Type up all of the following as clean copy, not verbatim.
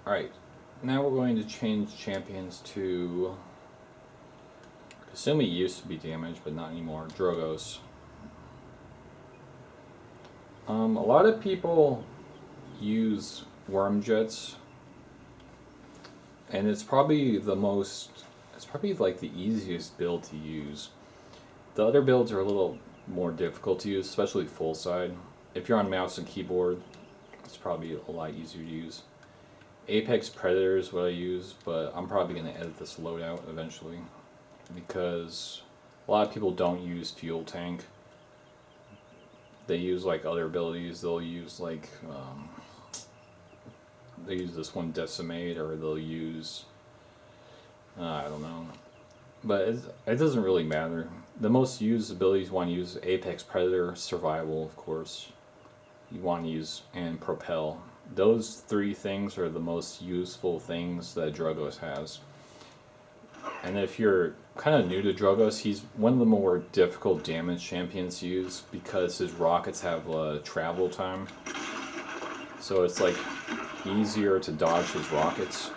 Alright, now we're going to change champions to Kasumi. Used to be damaged, but not anymore. Drogoz. A lot of people use worm jets, and it's probably like the easiest build to use. The other builds are a little more difficult to use, especially full side. If you're on mouse and keyboard, it's probably a lot easier to use. Apex Predator is what I use, but I'm probably going to edit this loadout eventually, because a lot of people don't use Fuel Tank. They use like other abilities. They'll use like they use this one Decimate, or they'll use I don't know, but it doesn't really matter. The most used abilities you want to use: Apex Predator, Survival, of course. You want to use, and Propel. Those three things are the most useful things that Drogoz has. And if you're kind of new to Drogoz, he's one of the more difficult damage champions to use because his rockets have travel time. So it's like easier to dodge his rockets.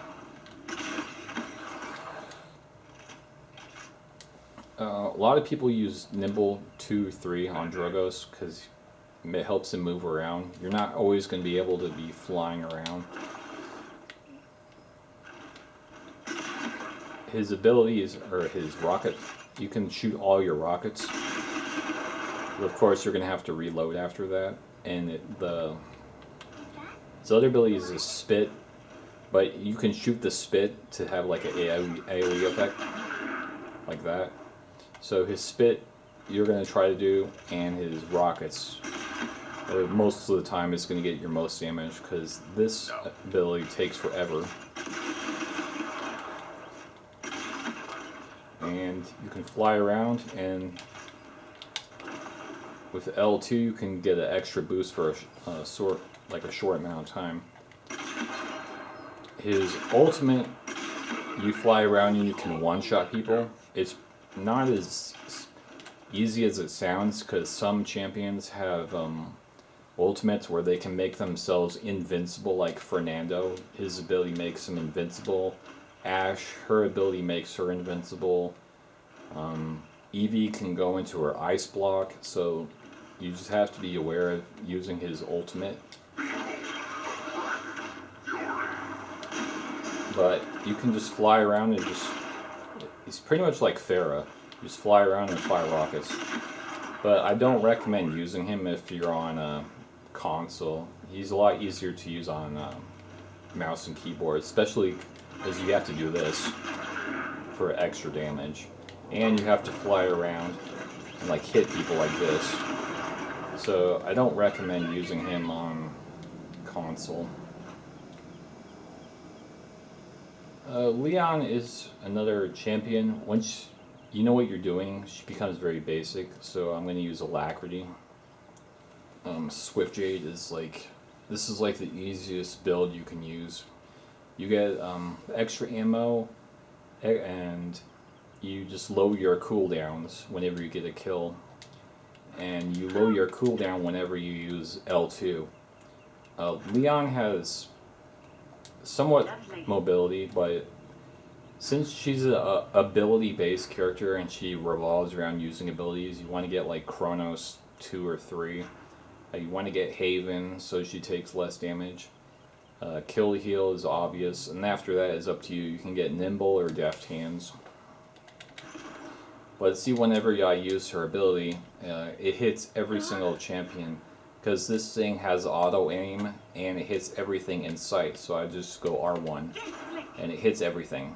A lot of people use Nimble 2-3 on Drogoz because it helps him move around. You're not always going to be able to be flying around. His abilities, or his rocket, you can shoot all your rockets. But of course, you're going to have to reload after that. And his other ability is a spit, but you can shoot the spit to have like an AoE effect, like that. So his spit, you're going to try to do, and his rockets, most of the time is going to get your most damage, because this ability takes forever. And you can fly around, and with L2 you can get an extra boost for a short amount of time. His ultimate, you fly around and you can one-shot people. It's not as easy as it sounds, because some champions have ultimates where they can make themselves invincible, like Fernando. His ability makes him invincible. Ashe, her ability makes her invincible. Eevee can go into her ice block, so you just have to be aware of using his ultimate. But you can just fly around and he's pretty much like Pharah. Just fly around and fire rockets. But I don't recommend using him if you're on a console. He's a lot easier to use on mouse and keyboard, especially because you have to do this for extra damage. And you have to fly around and like hit people like this. So I don't recommend using him on console. Lian is another champion. Once you know what you're doing, she becomes very basic, so I'm going to use Alacrity. Swift Jade is this is like the easiest build you can use. You get extra ammo, and you just lower your cooldowns whenever you get a kill, and you lower your cooldown whenever you use L2. Lian has somewhat mobility, but since she's a ability-based character and she revolves around using abilities, you want to get like Chronos 2 or 3. You want to get Haven so she takes less damage. Kill Heal is obvious, and after that is up to you. You can get Nimble or Deft Hands. But see, whenever I use her ability, it hits every single champion, because this thing has auto aim and it hits everything in sight. So I just go R1 and it hits everything.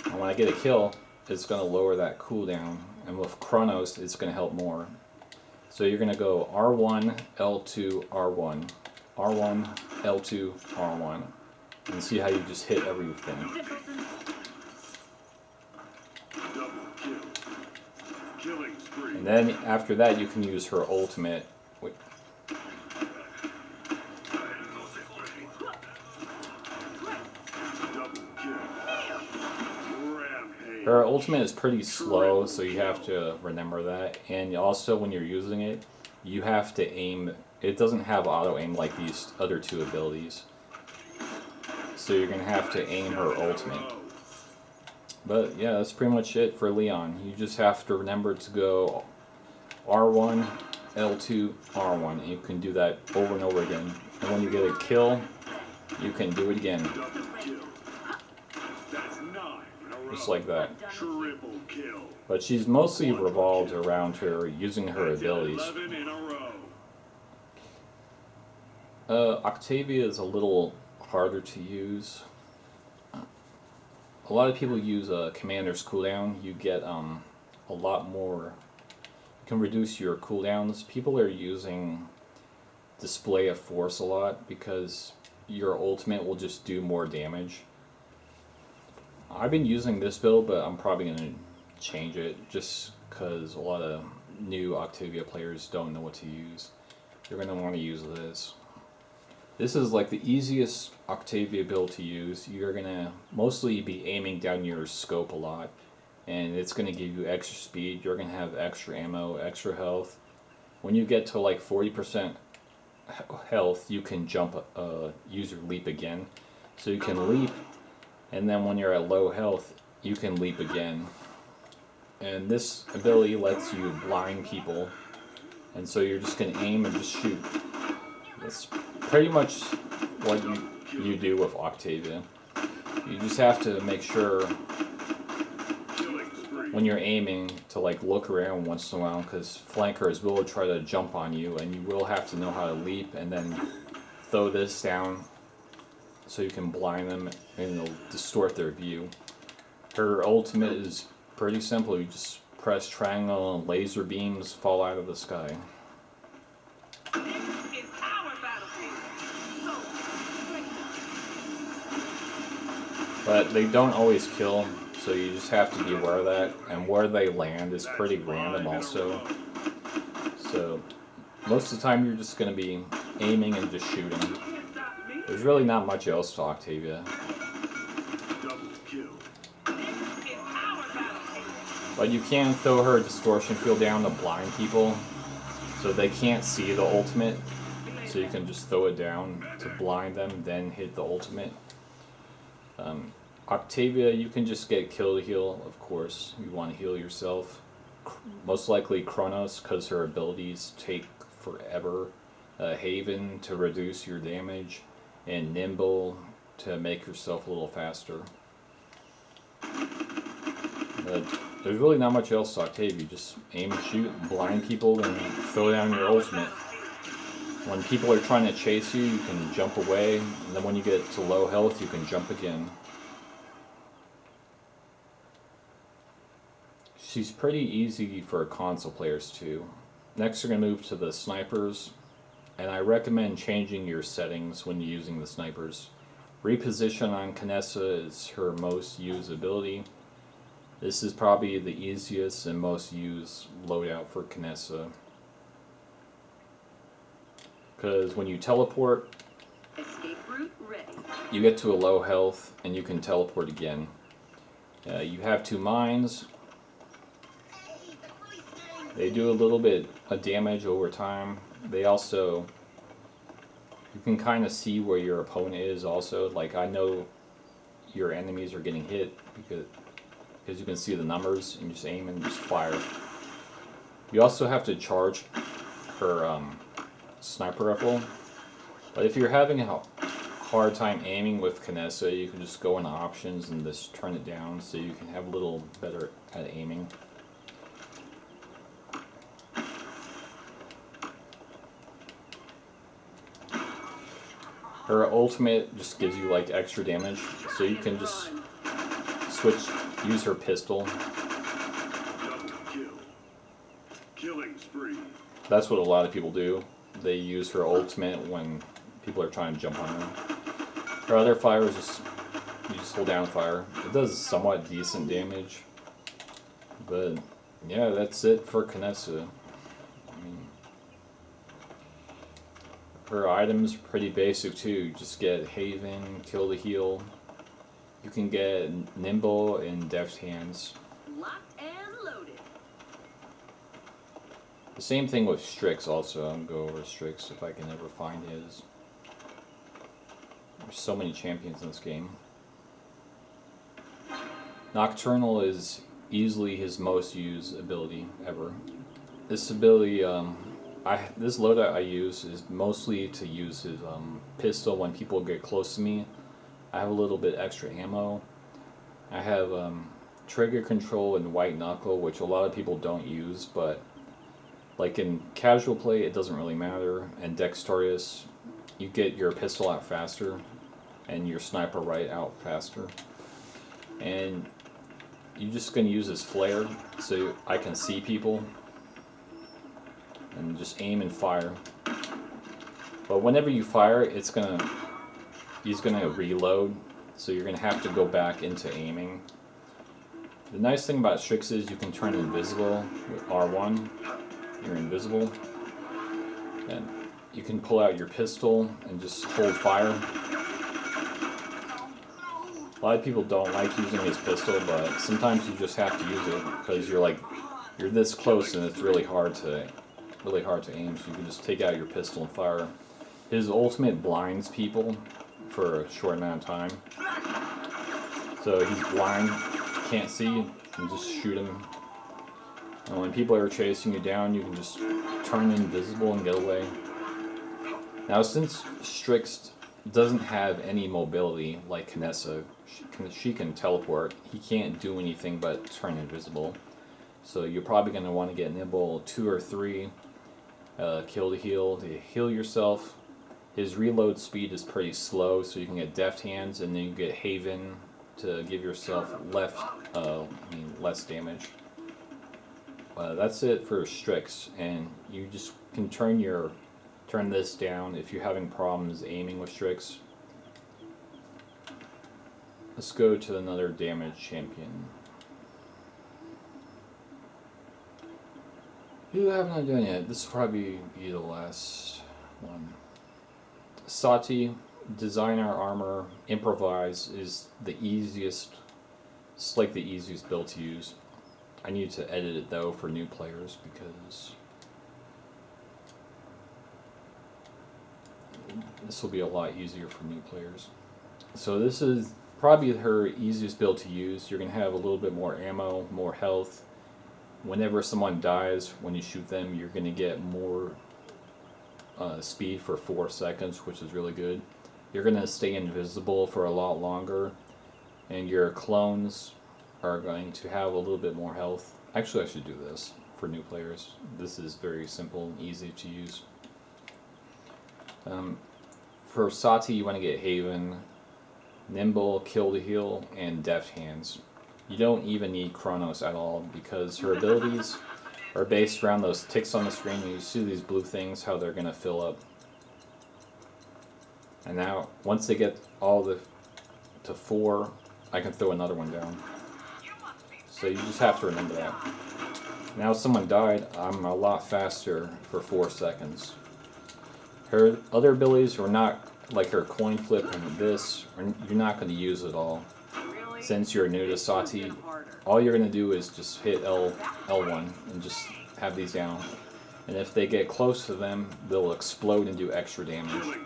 And when I get a kill, it's going to lower that cooldown, and with Chronos it's going to help more. So you're going to go R1, L2, R1, R1, L2, R1, and see how you just hit everything. And then after that you can use her ultimate. Her ultimate is pretty slow, so you have to remember that. And also, when you're using it, you have to aim. It doesn't have auto aim like these other two abilities. so you're gonna have to aim her ultimate. But yeah, that's pretty much it for Lian. You just have to remember to go R1, L2, R1, and you can do that over and over again. And when you get a kill, you can do it again. Just like that. But she's mostly revolved around her using her abilities. Octavia is a little harder to use. A lot of people use Commander's cooldown. You get a lot more. You can reduce your cooldowns. People are using Display of Force a lot because your ultimate will just do more damage. I've been using this build, but I'm probably going to change it just because a lot of new Octavia players don't know what to use. You're going to want to use this. This is like the easiest Octavia build to use. You're going to mostly be aiming down your scope a lot, and it's going to give you extra speed. You're going to have extra ammo, extra health. When you get to like 40% health, you can jump, use your leap again. So you can leap, and then when you're at low health, you can leap again. And this ability lets you blind people, and so you're just going to aim and just shoot. That's pretty much what you do with Octavia. You just have to make sure when you're aiming to like look around once in a while, because flankers will try to jump on you, and you will have to know how to leap and then throw this down so you can blind them and it'll distort their view. Her ultimate is pretty simple. You just press triangle and laser beams fall out of the sky. But they don't always kill, so you just have to be aware of that. And where they land is pretty random also. So most of the time you're just going to be aiming and just shooting. There's really not much else to Octavia. But you can throw her distortion field down to blind people, so they can't see the ultimate. So you can just throw it down to blind them, then hit the ultimate. Octavia, you can just get kill to heal, of course. You want to heal yourself. Most likely Kronos, because her abilities take forever. Haven to reduce your damage, and Nimble to make yourself a little faster. But there's really not much else to Octavia. Just aim and shoot, blind people, and throw down your ultimate. When people are trying to chase you, you can jump away, and then when you get to low health, you can jump again. She's pretty easy for console players too. Next we're going to move to the snipers, and I recommend changing your settings when using the snipers. Reposition on Kinessa is her most used ability. This is probably the easiest and most used loadout for Kinessa. Because when you teleport, you get to a low health and you can teleport again. You have two mines. They do a little bit of damage over time. They also, you can kind of see where your opponent is also. Like I know your enemies are getting hit because you can see the numbers and you just aim and just fire. You also have to charge her sniper rifle. But if you're having a hard time aiming with Kinessa, you can just go into options and just turn it down so you can have a little better at aiming. Her ultimate just gives you like extra damage, so you can just use her pistol. That's what a lot of people do. They use her ultimate when people are trying to jump on her. Her other fire is just, you just hold down fire. It does somewhat decent damage. But yeah, that's it for Kinessa. Her items are pretty basic too. Just get Haven, Kill to Heal. You can get Nimble and Deft Hands. Locked and loaded. The same thing with Strix also. I'll go over Strix if I can ever find his. There's so many champions in this game. Nocturnal is easily his most used ability ever. This ability, this loadout I use is mostly to use his pistol when people get close to me. I have a little bit extra ammo. I have trigger control and white knuckle, which a lot of people don't use, but like in casual play it doesn't really matter. And dexterous, you get your pistol out faster and your sniper right out faster. And you're just going to use this flare so I can see people and just aim and fire. But whenever you fire, he's gonna reload, so you're gonna have to go back into aiming. The nice thing about Strix is you can turn invisible with R1. You're invisible, and you can pull out your pistol and just hold fire. A lot of people don't like using his pistol, but sometimes you just have to use it because you're this close and it's really hard to aim. So you can just take out your pistol and fire. His ultimate blinds people for a short amount of time. So he's blind, can't see, and just shoot him. And when people are chasing you down, you can just turn invisible and get away. Now, since Strix doesn't have any mobility like Kinessa, she can teleport. He can't do anything but turn invisible. So you're probably going to want to get Nibble 2 or 3 kill to heal yourself. His reload speed is pretty slow, so you can get Deft Hands, and then you get Haven to give yourself less damage. That's it for Strix, and you just can turn this down if you're having problems aiming with Strix. Let's go to another damage champion. Who haven't I done yet? This will probably be the last one. Saati, design our armor, improvise is the easiest. It's like the easiest build to use. I need to edit it though for new players because this will be a lot easier for new players. So this is probably her easiest build to use. You're going to have a little bit more ammo, more health. Whenever someone dies, when you shoot them, you're going to get more speed for 4 seconds, which is really good. You're going to stay invisible for a lot longer, and your clones are going to have a little bit more health. Actually, I should do this for new players. This is very simple and easy to use. For Saati, you want to get Haven, Nimble, Kill to Heal, and Deft Hands. You don't even need Chronos at all because her abilities are based around those ticks on the screen. You see these blue things, how they're going to fill up. And now, once they get all to 4, I can throw another one down. So you just have to remember that. Now if someone died, I'm a lot faster for 4 seconds. Her other abilities are not like her coin flip and this, you're not going to use it all. Since you're new to Saati, all you're going to do is just hit L1 and just have these down. And if they get close to them, they'll explode and do extra damage.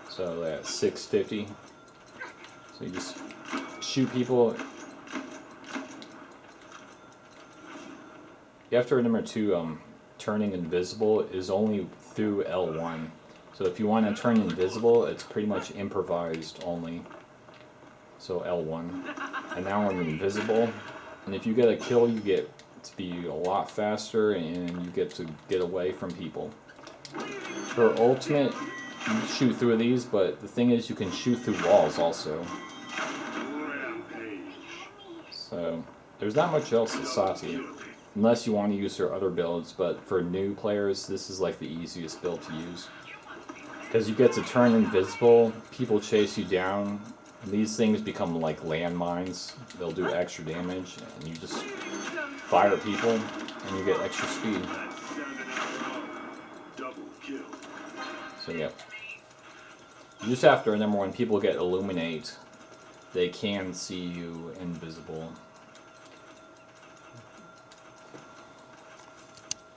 So that's 650. So you just shoot people. You have to remember too, turning invisible is only through L1. So if you want to turn invisible, it's pretty much improvised only. So L1. And now I'm invisible. And if you get a kill, you get to be a lot faster and you get to get away from people. For ultimate, you shoot through these, but the thing is you can shoot through walls also. So there's not much else to Saati. Unless you want to use her other builds, but for new players, this is like the easiest build to use. Because you get to turn invisible, people chase you down, and these things become like landmines. They'll do extra damage, and you just fire people, and you get extra speed. So yeah. You just have to remember when people get illuminate, they can see you invisible.